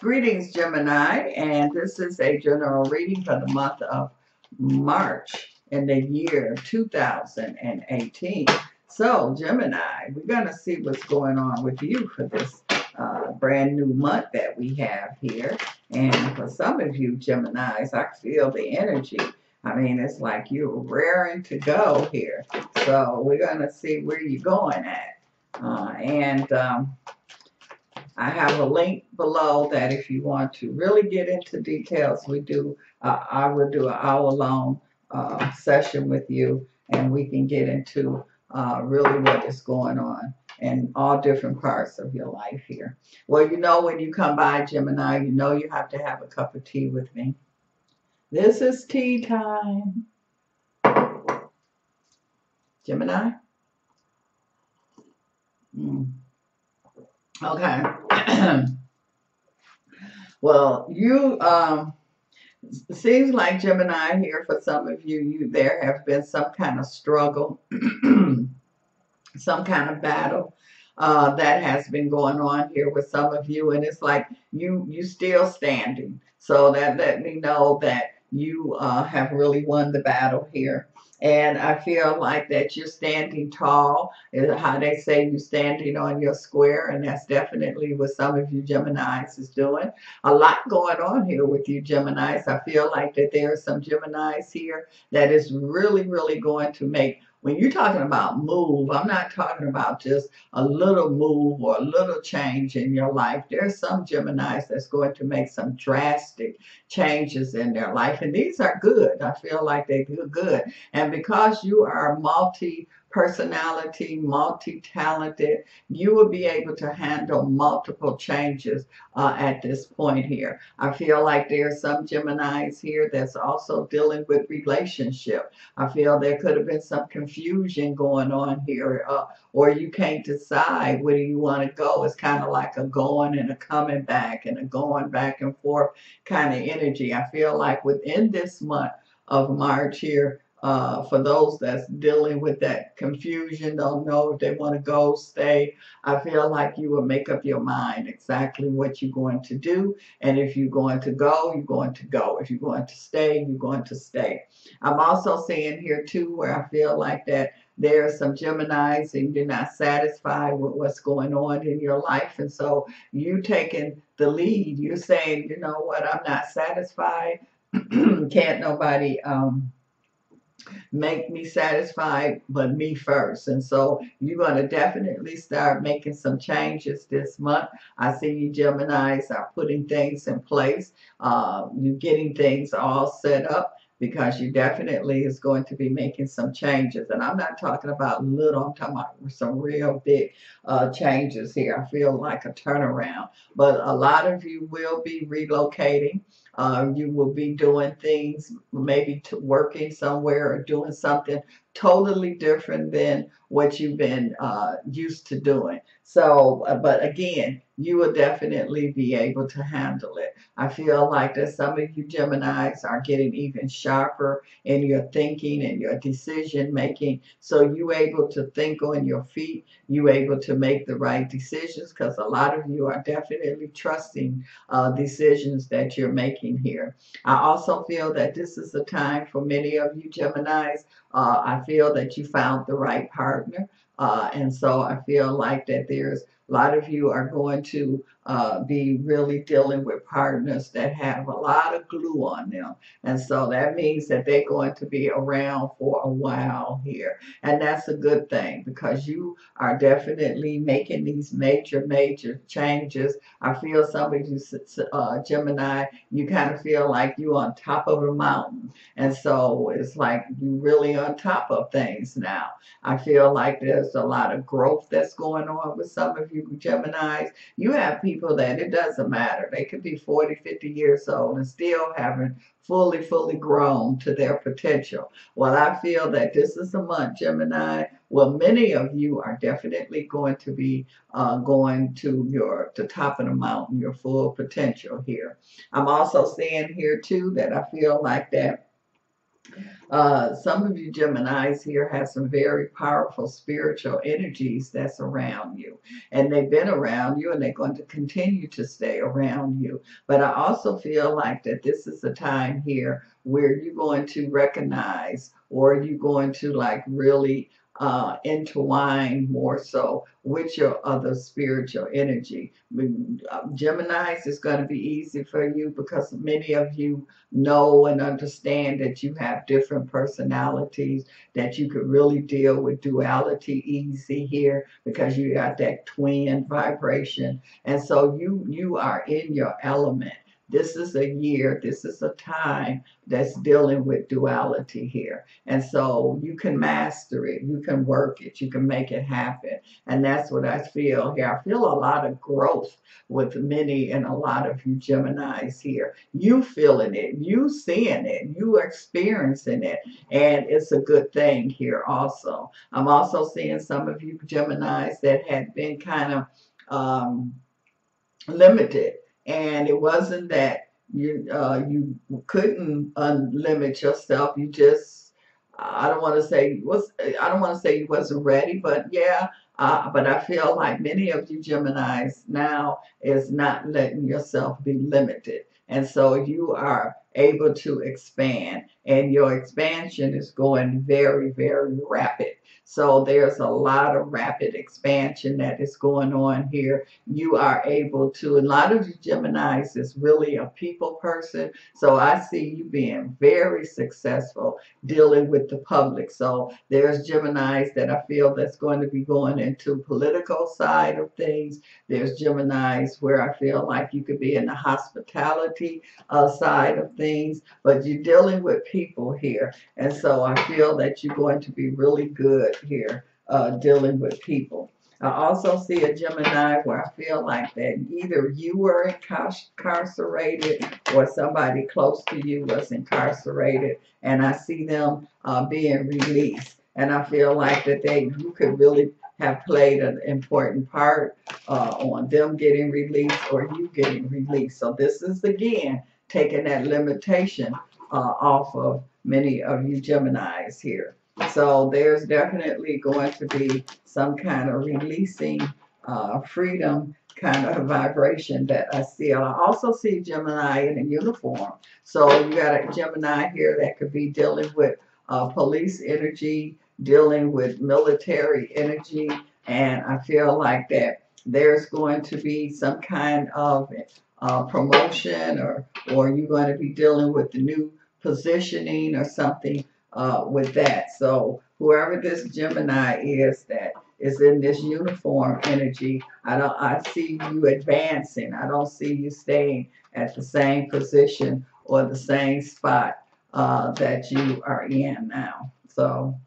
Greetings, Gemini, and this is a general reading for the month of March in the year 2018. So, Gemini, we're going to see what's going on with you for this brand new month that we have here. And for some of you, Geminis, I feel the energy. I mean, it's like you're raring to go here. So, we're going to see where you're going at. I have a link below that if you want to really get into details, I will do an hour-long session with you, and we can get into really what is going on in all different parts of your life here. Well, you know, when you come by, Gemini, you know you have to have a cup of tea with me. This is tea time. Gemini? Okay. Well, seems like Gemini here for some of you, there have been some kind of struggle, some kind of battle that has been going on here with some of you, and it's like you still standing. So that let me know that you have really won the battle here. And I feel like that you're standing tall, is how they say you're standing on your square, and that's definitely what some of you Geminis is doing. A lot going on here with you Geminis. I feel like that there are some Geminis here that is really, really going to make, when you're talking about move, I'm not talking about just a little move or a little change in your life. There's some Geminis that's going to make some drastic changes in their life, and these are good. I feel like they do good. And because you are multi-personality, multi-talented, you will be able to handle multiple changes at this point here. I feel like there are some Geminis here that's also dealing with relationship. I feel there could have been some confusion going on here, or you can't decide where you want to go. It's kind of like a going and a coming back and a going back and forth kind of energy. I feel like within this month of March here, for those that's dealing with that confusion, don't know if they want to go, stay, I feel like you will make up your mind exactly what you're going to do. And if you're going to go, you're going to go. If you're going to stay, you're going to stay. I'm also seeing here too where I feel like that there are some Geminis and you're not satisfied with what's going on in your life. And so you taking the lead. You're saying, you know what, I'm not satisfied. Can't nobody make me satisfied but me first. And so you're going to definitely start making some changes this month. I see you Geminis are putting things in place. You're getting things all set up, because you definitely is going to be making some changes. And I'm not talking about little, I'm talking about some real big changes here. I feel like a turnaround. But a lot of you will be relocating. You will be doing things, maybe working somewhere or doing something totally different than what you've been used to doing. So, but again, you will definitely be able to handle it. I feel like that some of you Geminis are getting even sharper in your thinking and your decision making. So you able to think on your feet. You able to make the right decisions, because a lot of you are definitely trusting decisions that you're making here. I also feel that this is a time for many of you Geminis. I feel that you found the right partner. And so I feel like that there's a lot of you are going to be really dealing with partners that have a lot of glue on them. And so that means that they're going to be around for a while here. And that's a good thing, because you are definitely making these major, major changes. I feel some of you Gemini, you kind of feel like you're on top of a mountain. And so it's like you really on top of things now. I feel like there's a lot of growth that's going on with some of you Geminis. You have people that it doesn't matter. They could be 40, 50 years old and still haven't fully grown to their potential. Well, I feel that this is a month, Gemini, well, many of you are definitely going to be going to the top of the mountain, your full potential here. I'm also seeing here too that I feel like that Some of you Geminis here have some very powerful spiritual energies that's around you. And they've been around you and they're going to continue to stay around you. But I also feel like that this is a time here where you're going to recognize or you're going to like really intertwine more so with your other spiritual energy. Geminis is going to be easy for you because many of you know and understand that you have different personalities, that you could really deal with duality easy here because you got that twin vibration. And so you are in your element. This is a year, this is a time that's dealing with duality here. And so you can master it, you can work it, you can make it happen. And that's what I feel here. I feel a lot of growth with many and a lot of you Geminis here. You feeling it, you seeing it, you experiencing it, and it's a good thing here also. I'm also seeing some of you Geminis that had been kind of limited, and it wasn't that you couldn't unlimit yourself. You just I don't want to say was I don't want to say you wasn't ready, but yeah. But I feel like many of you Geminis now is not letting yourself be limited. And so you are able to expand, and your expansion is going very, very rapid. So there's a lot of rapid expansion that is going on here. You are able to, a lot of you Geminis is really a people person. So I see you being very successful dealing with the public. So there's Geminis that I feel that's going to be going into political side of things. There's Geminis where I feel like you could be in the hospitality side of things, but you're dealing with people here. And so I feel that you're going to be really good here dealing with people. I also see a Gemini where I feel like that either you were incarcerated or somebody close to you was incarcerated, and I see them being released. And I feel like that you could really have played an important part on them getting released or you getting released. So this is again taking that limitation off of many of you Geminis here. So there's definitely going to be some kind of releasing freedom kind of vibration that I see. I also see Gemini in a uniform. So you got a Gemini here that could be dealing with police energy, dealing with military energy, and I feel like that there's going to be some kind of promotion or you're going to be dealing with the new positioning or something with that. So whoever this Gemini is that is in this uniform energy, I see you advancing. I don't see you staying at the same position or the same spot that you are in now. So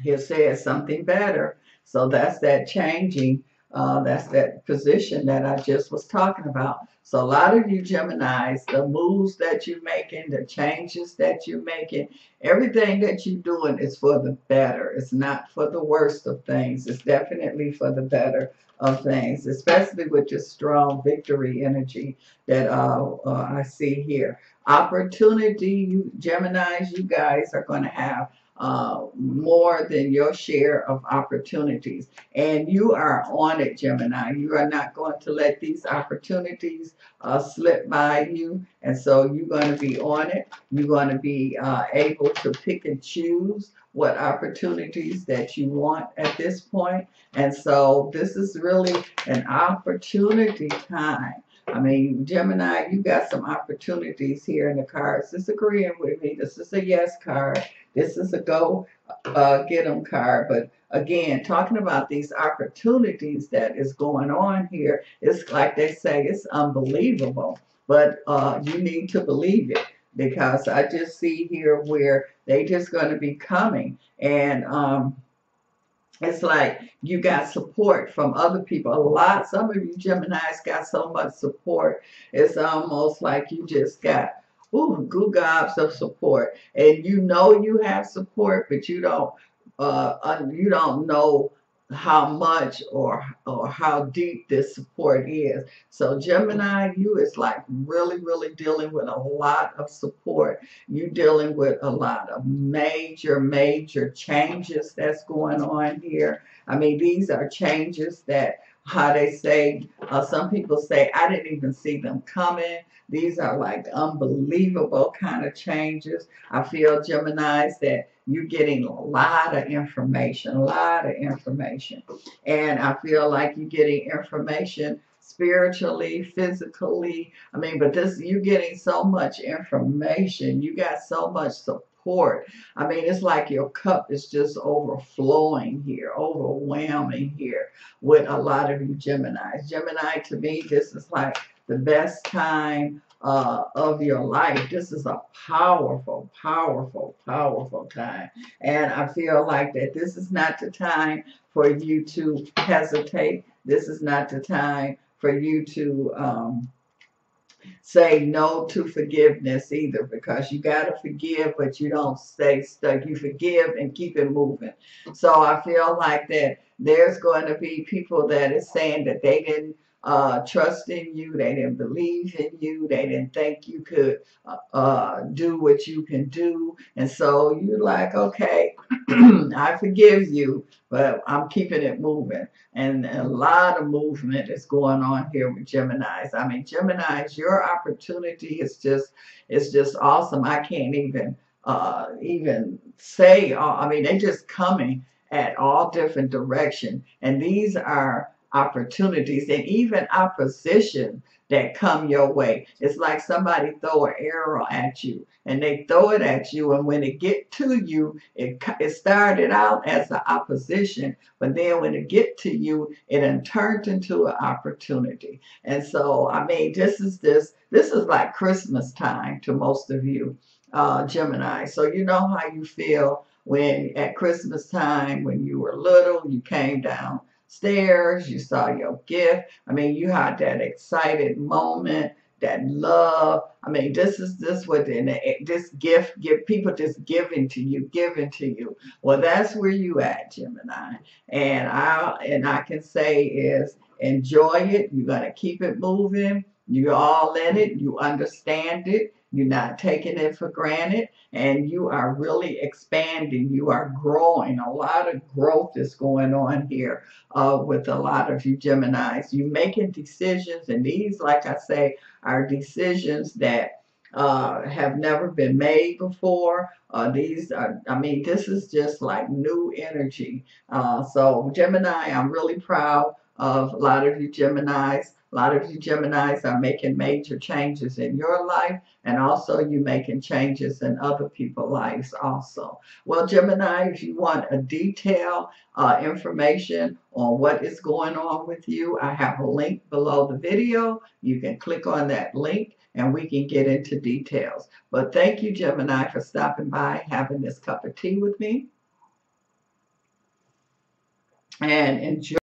here says something better. So that's that changing. That's that position that I just was talking about. So a lot of you Geminis, the moves that you're making, the changes that you're making, everything that you're doing is for the better. It's not for the worst of things. It's definitely for the better of things, especially with this strong victory energy that I see here. Opportunity, you Geminis, you guys are going to have more than your share of opportunities. And you are on it, Gemini. You are not going to let these opportunities slip by you. And so you're going to be on it. You're going to be able to pick and choose what opportunities that you want at this point. And so this is really an opportunity time. I mean, Gemini, you got some opportunities here in the cards. This agreeing with me. This is a yes card. This is a go get them card. But again, talking about these opportunities that is going on here, it's like they say, it's unbelievable. But you need to believe it because I just see here where they just going to be coming. And it's like you got support from other people. Some of you Geminis got so much support. It's almost like you just got good gobs of support, and you know you have support, but you don't know how much or how deep this support is. So Gemini, you is like really dealing with a lot of support. You dealing with a lot of major changes that's going on here. I mean, these are changes that, how they say, some people say, I didn't even see them coming. These are like unbelievable kind of changes. I feel, Geminis, that you're getting a lot of information, a lot of information. And I feel like you're getting information spiritually, physically. I mean, but this, you're getting so much information. You got so much support. I mean, it's like your cup is just overflowing here, overwhelming here with a lot of you Geminis. Gemini, to me, this is like the best time of your life. This is a powerful time. And I feel like that this is not the time for you to hesitate. This is not the time for you to say no to forgiveness either, because you got to forgive, but you don't stay stuck. You forgive and keep it moving. So I feel like that there's going to be people that is saying that they didn't trust in you, they didn't believe in you, they didn't think you could do what you can do. And so you're like, okay, I forgive you, but I'm keeping it moving. And a lot of movement is going on here with Geminis. I mean, Geminis, your opportunity is just awesome. I can't even say, I mean, they're just coming at all different directions. And these are opportunities and even opposition that come your way. It's like somebody throw an arrow at you, and they throw it at you, and when it get to you, it started out as an opposition, but then when it get to you, it turned into an opportunity. And so, I mean, this is like Christmas time to most of you Gemini. So you know how you feel when at Christmas time, when you were little, you came downstairs, you saw your gift. I mean, you had that excited moment, that love. I mean, this what this gift give people just giving to you. Well, that's where you at, Gemini. And I can say is enjoy it. You're gonna keep it moving. You're all in it. You understand it. You're not taking it for granted, and you are really expanding. You are growing. A lot of growth is going on here with a lot of you Geminis. You're making decisions, and these, like I say, are decisions that have never been made before. These are, I mean, this is just like new energy. So Gemini, I'm really proud of a lot of you Geminis. A lot of you Geminis are making major changes in your life, and also you making changes in other people's lives also. Well, Gemini, if you want a detailed information on what is going on with you, I have a link below the video. You can click on that link and we can get into details. But thank you, Gemini, for stopping by, having this cup of tea with me, and enjoy.